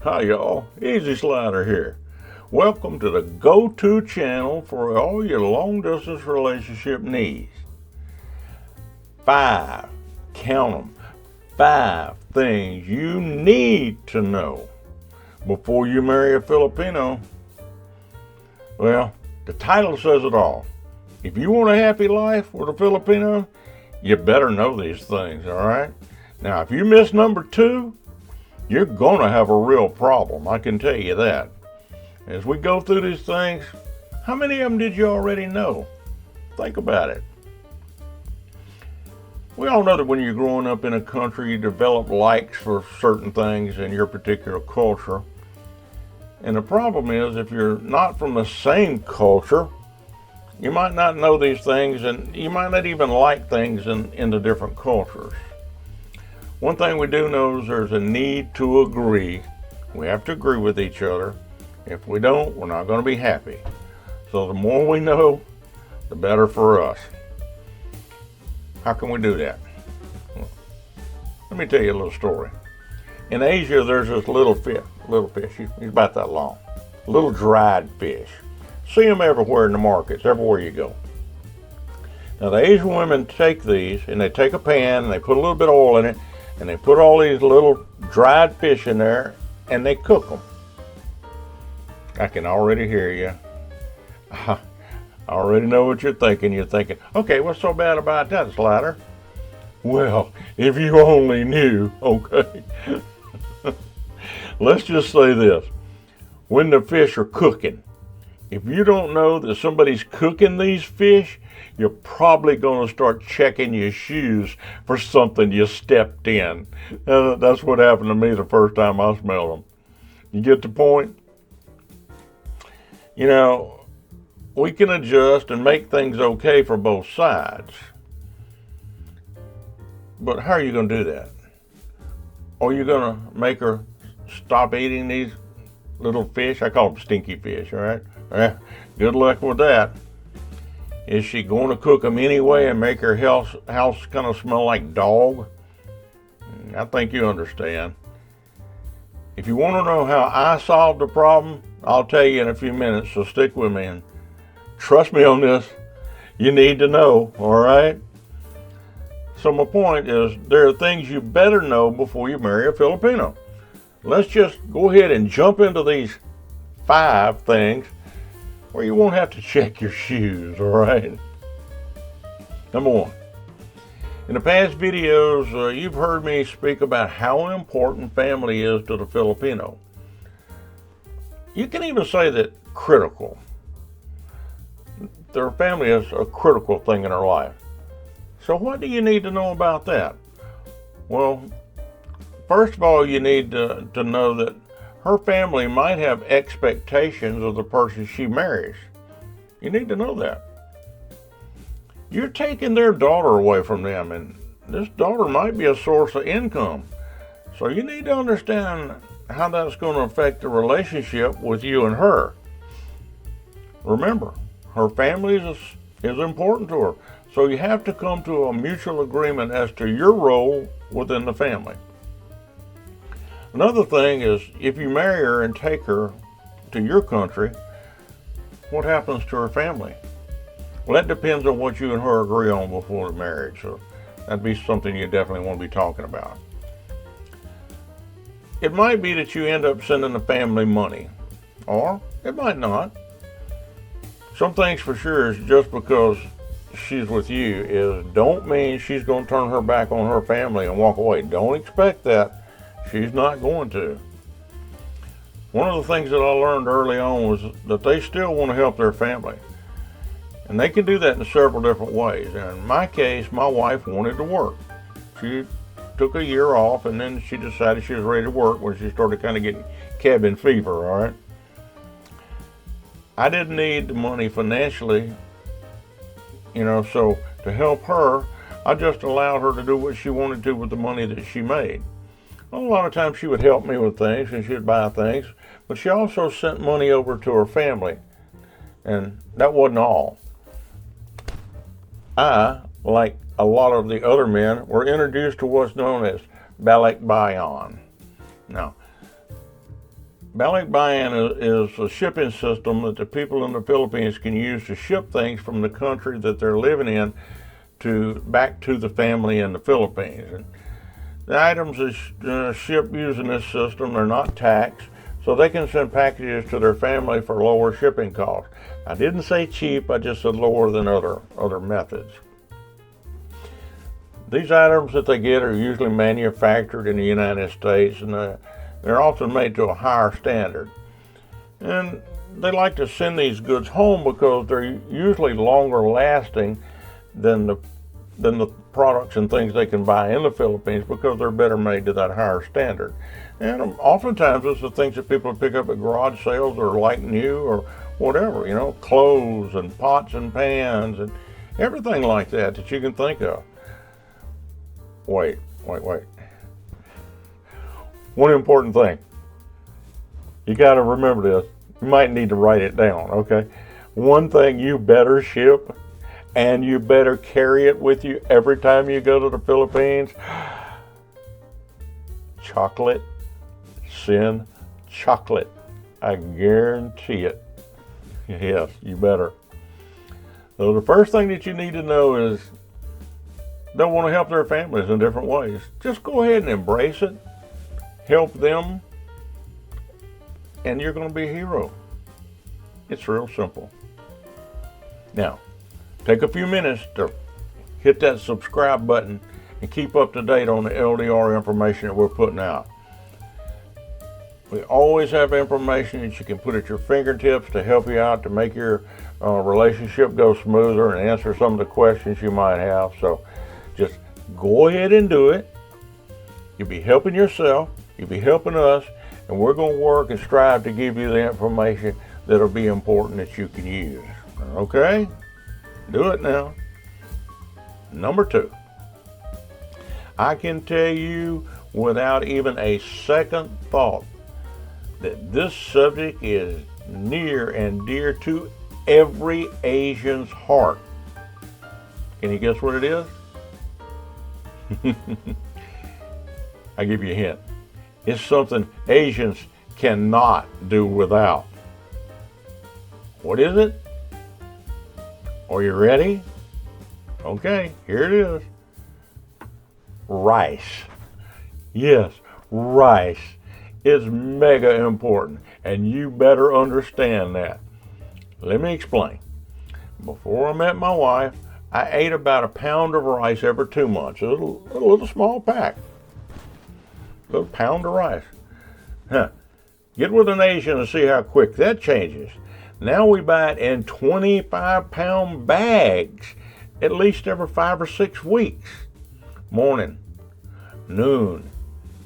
Hi y'all, Easy Slider here. Welcome to the go-to channel for all your long-distance relationship needs. 5, count them, 5 things you need to know before you marry a Filipino. Well, the title says it all. If you want a happy life with a Filipino, you better know these things, all right? Now, if you miss number 2, you're going to have a real problem, I can tell you that. As we go through these things, how many of them did you already know? Think about it. We all know that when you're growing up in a country, you develop likes for certain things in your particular culture. And the problem is, if you're not from the same culture, you might not know these things, and you might not even like things in the different cultures. One thing we do know is there's a need to agree. We have to agree with each other. If we don't, we're not going to be happy. So the more we know, the better for us. How can we do that? Well, let me tell you a little story. In Asia, there's this little fish. He's about that long. Little dried fish. See them everywhere in the markets, everywhere you go. Now the Asian women take these, and they take a pan, and they put a little bit of oil in it, and they put all these little dried fish in there, and they cook them. I can already hear you. I already know what you're thinking. You're thinking, okay, what's so bad about that, Slider? Well, if you only knew, okay. Let's just say this. When the fish are cooking, if you don't know that somebody's cooking these fish, you're probably going to start checking your shoes for something you stepped in. That's what happened to me the first time I smelled them. You get the point? You know, we can adjust and make things okay for both sides. But how are you going to do that? Are you going to make her stop eating these little fish? I call them stinky fish, all right? Good luck with that. Is she going to cook them anyway and make her house kind of smell like dog? I think you understand. If you want to know how I solved the problem, I'll tell you in a few minutes, so stick with me. And trust me on this, you need to know, all right? So my point is, there are things you better know before you marry a Filipino. Let's just go ahead and jump into these 5 things where you won't have to check your shoes, all right? Number 1. In the past videos, you've heard me speak about how important family is to the Filipino. You can even say that critical. Their family is a critical thing in their life. So what do you need to know about that? Well, first of all, you need to know that her family might have expectations of the person she marries. You need to know that. You're taking their daughter away from them, and this daughter might be a source of income. So you need to understand how that's going to affect the relationship with you and her. Remember, her family is important to her. So you have to come to a mutual agreement as to your role within the family. Another thing is, if you marry her and take her to your country, what happens to her family? Well, that depends on what you and her agree on before the marriage. So that'd be something you definitely want to be talking about. It might be that you end up sending the family money, or it might not. Some things for sure is just because she's with you don't mean she's going to turn her back on her family and walk away. Don't expect that. She's not going to. One of the things that I learned early on was that they still want to help their family. And they can do that in several different ways. And in my case, my wife wanted to work. She took a year off, and then she decided she was ready to work when she started kind of getting cabin fever, all right? I didn't need the money financially, so to help her, I just allowed her to do what she wanted to with the money that she made. Well, a lot of times she would help me with things, and she would buy things, but she also sent money over to her family, and that wasn't all. I, like a lot of the other men, were introduced to what's known as balikbayan. Now, Balikbayan is a shipping system that the people in the Philippines can use to ship things from the country that they're living in back to the family in the Philippines. And the items that ship using this system are not taxed, so they can send packages to their family for lower shipping costs. I didn't say cheap, I just said lower than other methods. These items that they get are usually manufactured in the United States, and they're often made to a higher standard. And they like to send these goods home because they're usually longer lasting than the products and things they can buy in the Philippines, because they're better made to that higher standard. And oftentimes it's the things that people pick up at garage sales or like new or whatever, clothes and pots and pans and everything like that you can think of. Wait. One important thing. You got to remember this. You might need to write it down, okay? One thing you better ship, and you better carry it with you every time you go to the Philippines. Chocolate. Send chocolate. I guarantee it. Yes, you better. So the first thing that you need to know is they want to help their families in different ways. Just go ahead and embrace it. Help them, and you're going to be a hero. It's real simple. Now, take a few minutes to hit that subscribe button and keep up to date on the LDR information that we're putting out. We always have information that you can put at your fingertips to help you out to make your relationship go smoother and answer some of the questions you might have. So just go ahead and do it. You'll be helping yourself, you'll be helping us, and we're going to work and strive to give you the information that'll be important that you can use. Okay? Do it now. Number 2. I can tell you without even a second thought that this subject is near and dear to every Asian's heart. Can you guess what it is? I give you a hint. It's something Asians cannot do without. What is it? Are you ready? Okay, here it is. Rice. Yes, rice is mega important, and you better understand that. Let me explain. Before I met my wife, I ate about a pound of rice every 2 months. A little small pack. A little pound of rice. Get with an Asian and see how quick that changes. Now we buy it in 25-pound bags, at least every 5 or 6 weeks. Morning, noon,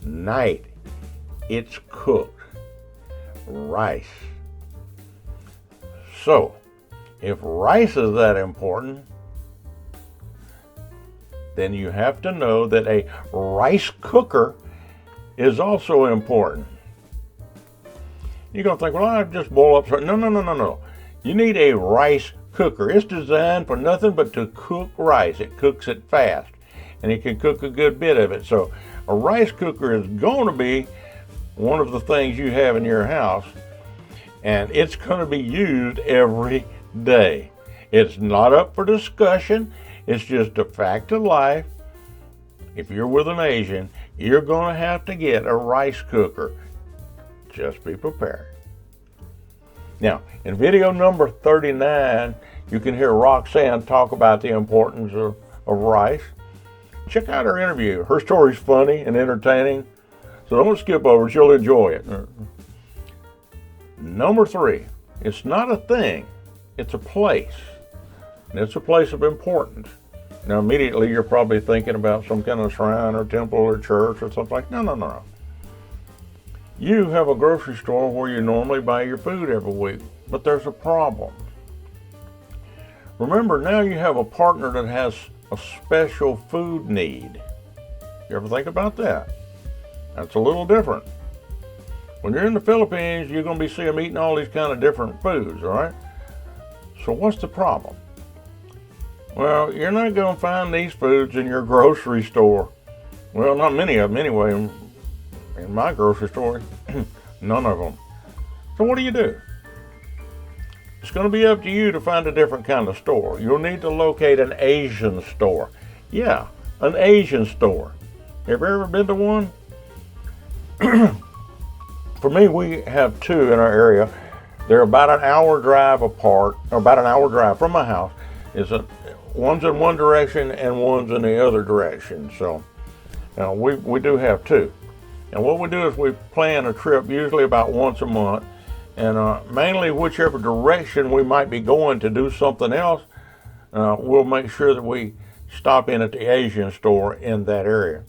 night, it's cooked. Rice. So, if rice is that important, then you have to know that a rice cooker is also important. You're going to think, well, I just boil up. No. You need a rice cooker. It's designed for nothing but to cook rice. It cooks it fast, and it can cook a good bit of it. So a rice cooker is going to be one of the things you have in your house, and it's going to be used every day. It's not up for discussion. It's just a fact of life. If you're with an Asian, you're going to have to get a rice cooker. Just be prepared. Now, in video number 39, you can hear Roxanne talk about the importance of rice. Check out her interview. Her story's funny and entertaining, so don't skip over it. You'll enjoy it. Number 3, it's not a thing, it's a place. And it's a place of importance. Now, immediately you're probably thinking about some kind of shrine or temple or church or something like that. No. You have a grocery store where you normally buy your food every week, but there's a problem. Remember, now you have a partner that has a special food need. You ever think about that? That's a little different. When you're in the Philippines, you're going to see them eating all these kind of different foods, all right? So what's the problem? Well, you're not going to find these foods in your grocery store. Well, not many of them anyway. In my grocery store, none of them. So what do? It's going to be up to you to find a different kind of store. You'll need to locate an Asian store. Yeah, an Asian store. Have you ever been to one? For me, we have two in our area. They're about an hour drive apart, or about an hour drive from my house. One's in one direction and one's in the other direction. So we do have two. And what we do is we plan a trip usually about once a month. And mainly whichever direction we might be going to do something else, we'll make sure that we stop in at the Asian store in that area.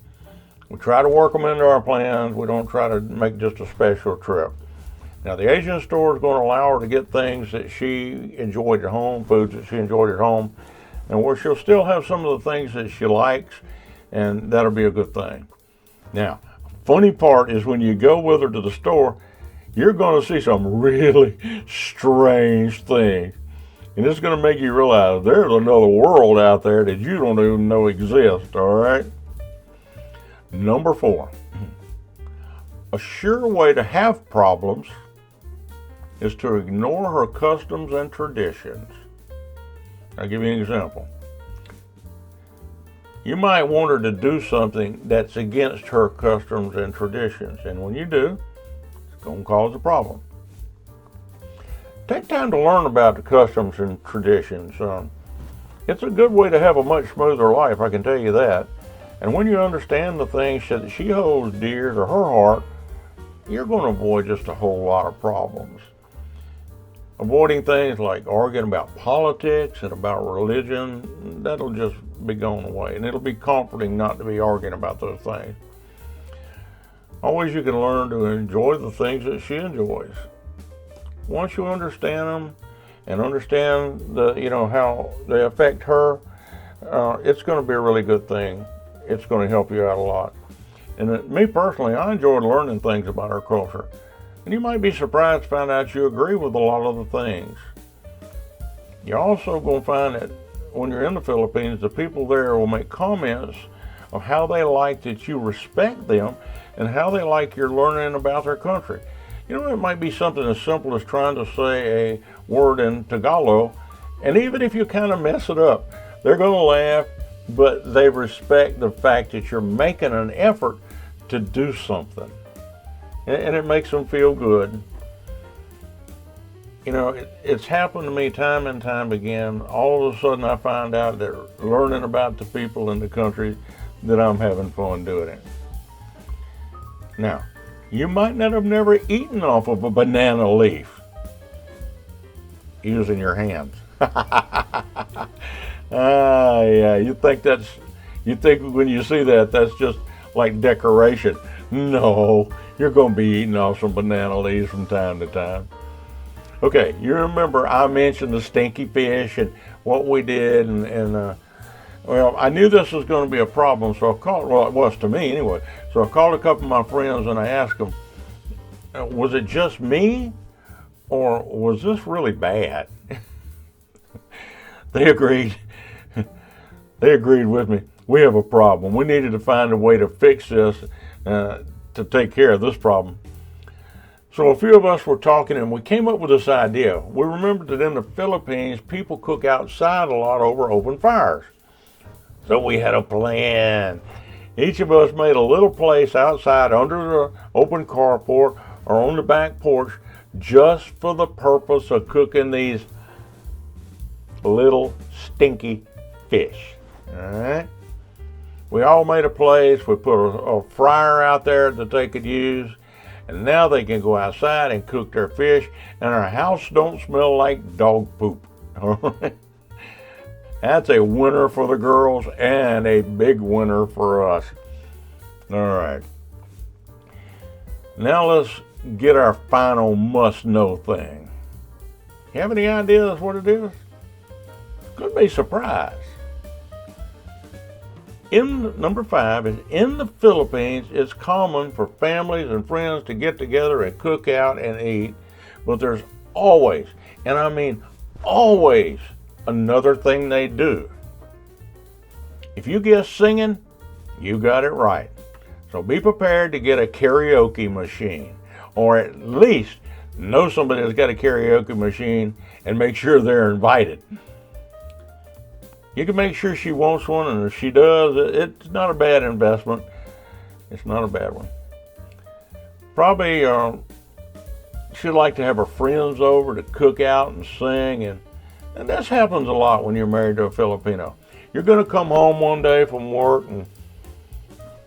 We try to work them into our plans. We don't try to make just a special trip. Now, the Asian store is going to allow her to get things that she enjoyed at home, foods that she enjoyed at home, and where she'll still have some of the things that she likes, and that'll be a good thing. Now, funny part is when you go with her to the store, you're going to see some really strange things. And it's going to make you realize there's another world out there that you don't even know exists, all right? Number 4, a sure way to have problems is to ignore her customs and traditions. I'll give you an example. You might want her to do something that's against her customs and traditions, and when you do, it's going to cause a problem. Take time to learn about the customs and traditions. It's a good way to have a much smoother life, I can tell you that. And when you understand the things that she holds dear to her heart, you're going to avoid just a whole lot of problems. Avoiding things like arguing about politics and about religion, that'll just be going away. And it'll be comforting not to be arguing about those things. Always you can learn to enjoy the things that she enjoys. Once you understand them and understand how they affect her, it's going to be a really good thing. It's going to help you out a lot. And me personally, I enjoyed learning things about our culture. And you might be surprised to find out you agree with a lot of the things. You're also going to find that when you're in the Philippines, the people there will make comments of how they like that you respect them and how they like you're learning about their country. It might be something as simple as trying to say a word in Tagalog, and even if you kind of mess it up, they're going to laugh, but they respect the fact that you're making an effort to do something. And it makes them feel good. It's happened to me time and time again. All of a sudden I find out that learning about the people in the country that I'm having fun doing it. Now, you might not have never eaten off of a banana leaf using your hands. Yeah, you think when you see that's just like decoration. No, you're going to be eating off some banana leaves from time to time. Okay, you remember I mentioned the stinky fish and what we did, well, I knew this was going to be a problem, so I called, well, it was to me anyway, so I called a couple of my friends and I asked them, was it just me, or was this really bad? They agreed. They agreed with me. We have a problem. We needed to find a way to fix this, to take care of this problem. So a few of us were talking and we came up with this idea. We remembered that in the Philippines, people cook outside a lot over open fires. So we had a plan. Each of us made a little place outside under the open carport or on the back porch just for the purpose of cooking these little stinky fish. All right? We all made a place. We put a fryer out there that they could use. And now they can go outside and cook their fish, and our house don't smell like dog poop. All right? That's a winner for the girls and a big winner for us. All right. Now let's get our final must-know thing. You have any ideas what it is? Could be surprised. Number 5 is in the Philippines, it's common for families and friends to get together and cook out and eat, but there's always, and I mean always, another thing they do. If you guess singing, you got it right. So be prepared to get a karaoke machine, or at least know somebody that's got a karaoke machine, and make sure they're invited. You can make sure she wants one, and if she does, it's not a bad investment. It's not a bad one. Probably she'd like to have her friends over to cook out and sing, and this happens a lot when you're married to a Filipino. You're going to come home one day from work, and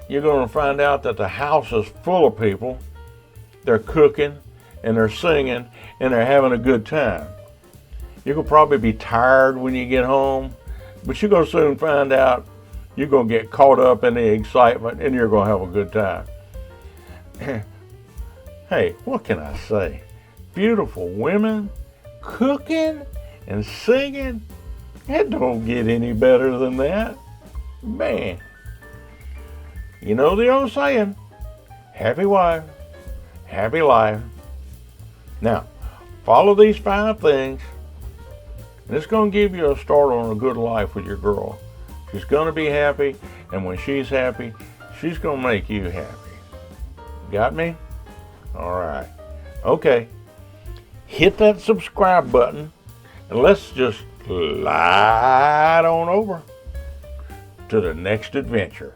you're going to find out that the house is full of people. They're cooking, and they're singing, and they're having a good time. You could probably be tired when you get home, but you're going to soon find out you're going to get caught up in the excitement, and you're going to have a good time. Hey, what can I say? Beautiful women cooking and singing. It don't get any better than that. Man. You know the old saying, happy wife, happy life. Now, follow these 5 things, and it's going to give you a start on a good life with your girl. She's going to be happy, and when she's happy, she's going to make you happy. Got me? All right. Okay. Hit that subscribe button, and let's just slide on over to the next adventure.